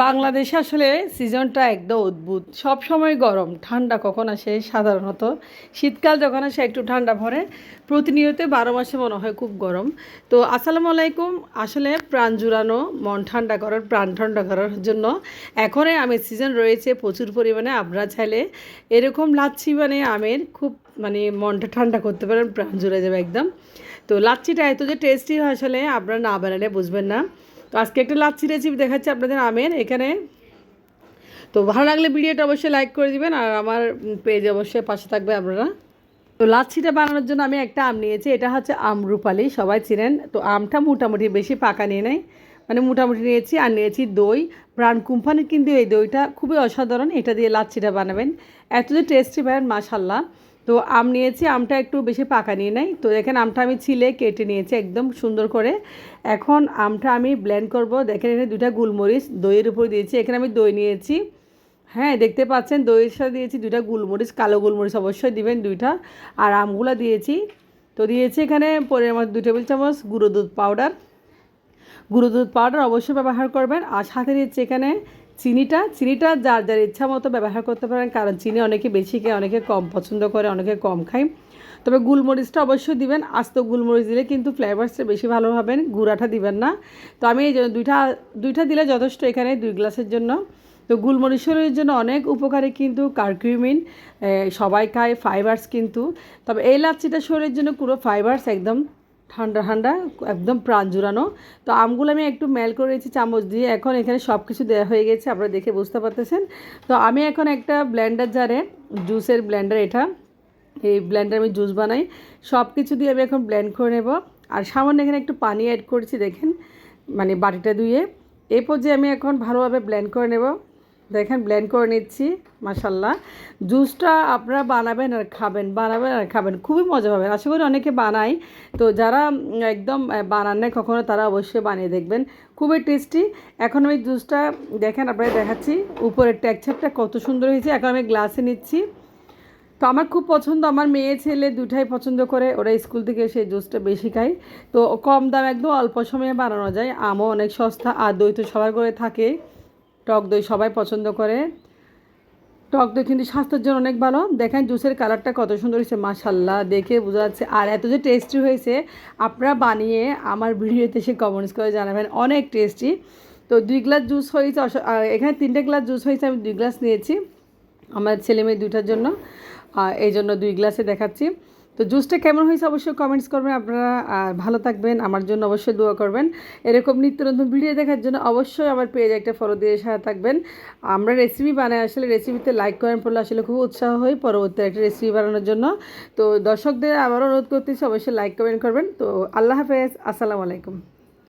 বাংলাদেশে আসলে সিজনটা একদম অদ্ভুত। সব সময় গরম, ঠান্ডা কখন আসে সাধারণত। শীতকাল যখন আসে একটু ঠান্ডা পড়ে। প্রতিনিয়ত ১২ মাসে মনে হয় খুব গরম। তো আসসালামু আলাইকুম। আসলে প্রাণ জুড়ানো, মন ঠান্ডা করার, প্রাণ ঠান্ডা করার জন্য এখনই আমের সিজন রয়েছে প্রচুর পরিমাণে। আপনারা চাইলে এরকম লাচ্ছি বানিয়ে আমের খুব মনটা ঠান্ডা করতে পারেন, প্রাণ জুড়ে যাবে একদম। তো লাচ্ছিটা এত যে টেস্টি হয় আসলে আপনারা না বানালে বুঝবেন না। তো আজকে একটা লাচ্ছি রেসিপি দেখাচ্ছি আপনাদের আমের এখানে। তো ভালো লাগলে ভিডিওটা অবশ্যই লাইক করে দিবেন আর আমার পেজে অবশ্যই পাশে থাকবে আপনারা। তো লাচ্ছিটা বানানোর জন্য আমি একটা আম নিয়েছি, এটা হচ্ছে আমরুপালি, সবাই চিনেন। তো আমটা মোটামুটি বেশি পাকা নিয়ে নেই, মোটামুটি নিয়েছি। আর নিয়েছি দই, প্রাণ কোম্পানির, কিন্তু এই দইটা খুবই অসাধারণ, এটা দিয়ে লাচ্ছিটা বানাবেন এত যে টেস্টি পাবেন মাশাল্লাহ। তো আম নিয়েছি, আমটা একটু বেশি পাকা নিয়ে নেই। তো দেখেন আমটা আমি ছিলে কেটে নিয়েছি একদম সুন্দর করে। এখন আমটা আমি ব্লেন্ড করব। দেখেন এখানে 2টা গোলমরিচ দইয়ের উপর দিয়েছি, এখানে আমি দই নিয়েছি। হ্যাঁ, দেখতে পাচ্ছেন দইয়ের সাথে দিয়েছি 2টা গোলমরিচ, কালো গোলমরিচ অবশ্যই দিবেন 2টা। আর আমগুলো দিয়েছি। তো দিয়েছি এখানে পরিমাণ 2 টেবিল চামচ গুঁড়ো দুধ পাউডার অবশ্যই ব্যবহার করবেন। আর সাথে দিচ্ছি এখানে চিনিটা যার যার ইচ্ছা মতো ব্যবহার করতে পারেন, কারণ চিনি অনেকে বেশি খায়, অনেকে কম পছন্দ করে, অনেকে কম খায়। তবে গোলমরিচটা অবশ্যই দিবেন, আস্ত গোলমরিচ দিলে কিন্তু ফ্লেভারসটা বেশি ভালো হবেন, গুঁড়াটা দিবেন না। তো আমি এই জন্য দুইটা দিলে যথেষ্ট এখানে 2 গ্লাসের জন্য। তো গোলমরিচ শরীরের জন্য অনেক উপকারী, কিন্তু কার্কিউমিন সবাই খায়, ফাইবার্স কিন্তু। তবে এই লাচ্ছিটা শরীরের জন্য পুরো ফাইবার্স, একদম ঠান্ডা ঠান্ডা, একদম প্রাণ জুড়ানো। তো আমগুলো আমি একটু মেল করেছি চামচ দিয়ে। এখন এখানে সব কিছু দেওয়া হয়ে গেছে, আপনারা দেখে বুঝতে পারতেছেন। তো আমি এখন একটা ব্লেন্ডার জারে, জুসের ব্লেন্ডার এটা, এই ব্লেন্ডার আমি জুস বানাই। সব কিছু দিয়ে আমি এখন ব্লেন্ড করে নেব। আর সামান্য এখানে একটু পানি অ্যাড করেছি দেখেন, বাটিটা ধুয়ে। এই পর্যায়ে আমি এখন ভালোভাবে ব্লেন্ড করে নেব। দেখেন ব্লেন্ড করে নিচ্ছি মাশাল্লাহ। জুসটা আপনারা বানাবেন আর খাবেন, খুবই মজা পাবেন। আশা করি অনেকে বানায়। তো যারা একদম বানান না কখনো, তারা অবশ্যই বানিয়ে দেখবেন, খুবই টেস্টি। এখন আমি জুসটা দেখেন আপনাদের দেখাচ্ছি, উপরের টেক্সচারটা কত সুন্দর হয়েছে। এখন আমি গ্লাসে নিচ্ছি। তো আমার খুব পছন্দ, আমার মেয়ে ছেলে দুটাই পছন্দ করে, ওরা স্কুল থেকে সেই জুসটা বেশি খায়। তো কম দাম, একদম অল্প সময়ে বানানো যায়, আমও অনেক সস্তা। আর দই তো সবার করে থাকে, টক দই সবাই পছন্দ করে। টক দই কিন্তু স্বাস্থ্যের জন্য অনেক ভালো। দেখেন জুসের কালারটা কত সুন্দর হয়েছে মাশাল্লাহ, দেখে বোঝা যাচ্ছে। আর এত যে টেস্টি হয়েছে, আপনারা বানিয়ে আমার ভিডিওতে এসে কমেন্টস করে জানাবেন, অনেক টেস্টি। তো 2 গ্লাস জুস হয়েছে, এখানে 3টে গ্লাস জুস হয়েছে, আমি 2 গ্লাস নিয়েছি আমার ছেলে মেয়ে 2টার জন্য, এই জন্য 2 গ্লাসে দেখাচ্ছি। তো জুসটা কেমন হয়েছে অবশ্যই কমেন্টস করবেন আপনারা। আর ভালো থাকবেন, আমার জন্য অবশ্যই দোয়া করবেন। এরকম নিত্য নতুন ভিডিও দেখার জন্য অবশ্যই আমার পেজে একটা ফলো দিয়ে সাথে থাকবেন। আমরা রেসিপি বানাই, আসলে রেসিপিতে লাইক করেন পড়লে আসলে খুব উৎসাহ হই পরবর্তী একটা রেসিপি বানানোর জন্য। তো দর্শকদের আবারও অনুরোধ করতেছি অবশ্যই লাইক কমেন্ট করবেন। তো আল্লাহ হাফেজ, আসসালামু আলাইকুম।